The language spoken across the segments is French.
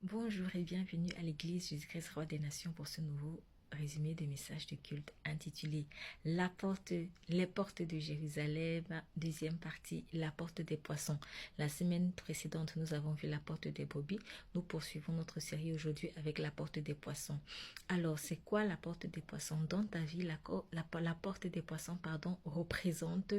Bonjour et bienvenue à l'église Jésus-Christ Roi des Nations pour ce nouveau résumé des messages de culte intitulé Les portes de Jérusalem, deuxième partie, la porte des poissons. La semaine précédente, nous avons vu la porte des brebis. Nous poursuivons notre série aujourd'hui avec la porte des poissons. Alors, c'est quoi la porte des poissons? Dans ta vie, la porte des poissons, représente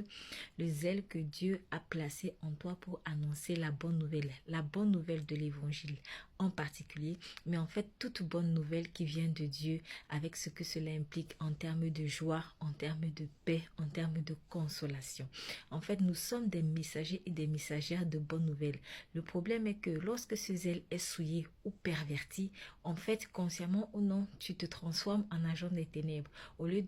le zèle que Dieu a placé en toi pour annoncer la bonne nouvelle de l'évangile en particulier, mais en fait toute bonne nouvelle qui vient de Dieu avec ce que cela implique en termes de joie, en termes de paix, en termes de consolation. En fait, nous sommes des messagers et des messagères de bonnes nouvelles. Le problème est que lorsque ce zèle est souillé ou perverti, en fait, consciemment ou non, tu te transformes en agent des ténèbres. Au lieu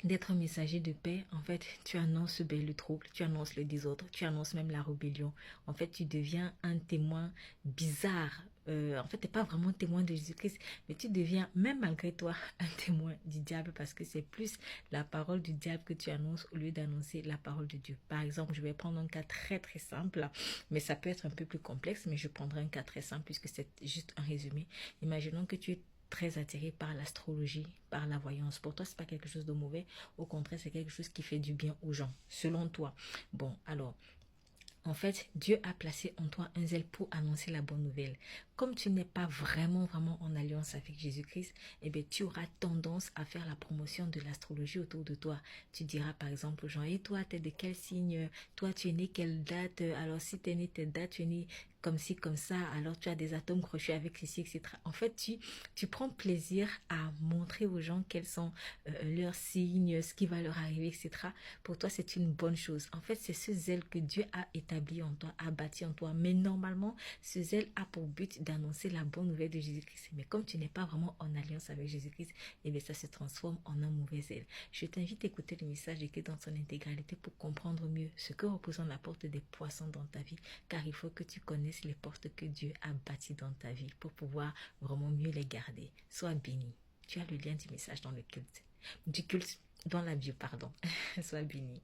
d'être messager de paix, en fait, tu annonces le trouble, tu annonces le désordre, tu annonces même la rébellion. En fait, tu deviens un témoin bizarre. En fait, tu n'es pas vraiment témoin de Jésus-Christ, mais tu deviens, même malgré toi, un témoin du diable parce que c'est plus la parole du diable que tu annonces au lieu d'annoncer la parole de Dieu. Par exemple, je vais prendre un cas très très simple, mais ça peut être un peu plus complexe, mais je prendrai un cas très simple puisque c'est juste un résumé. Imaginons que tu es très attiré par l'astrologie, par la voyance. Pour toi, c'est pas quelque chose de mauvais. Au contraire, c'est quelque chose qui fait du bien aux gens, selon toi. Bon, alors, en fait, Dieu a placé en toi un zèle pour annoncer la bonne nouvelle. Comme tu n'es pas vraiment en alliance avec Jésus-Christ, eh bien, tu auras tendance à faire la promotion de l'astrologie autour de toi. Tu diras par exemple aux gens, et toi, tu es de quel signe? Toi, tu es né quelle date? Alors, si tu es né telle date, tu es né comme ci, comme ça, alors tu as des atomes crochus avec ceci, etc. En fait, tu prends plaisir à montrer aux gens quels sont leurs signes, ce qui va leur arriver, etc. Pour toi, c'est une bonne chose. En fait, c'est ce zèle que Dieu a établi en toi, a bâti en toi. Mais normalement, ce zèle a pour but d'annoncer la bonne nouvelle de Jésus-Christ. Mais comme tu n'es pas vraiment en alliance avec Jésus-Christ, eh bien, ça se transforme en un mauvais zèle. Je t'invite à écouter le message écrit dans son intégralité pour comprendre mieux ce que représente la porte des poissons dans ta vie, car il faut que tu connaisses les portes que Dieu a bâties dans ta vie pour pouvoir vraiment mieux les garder. Sois béni. Tu as le lien du message dans le culte. Du culte dans la bio, pardon. Sois béni.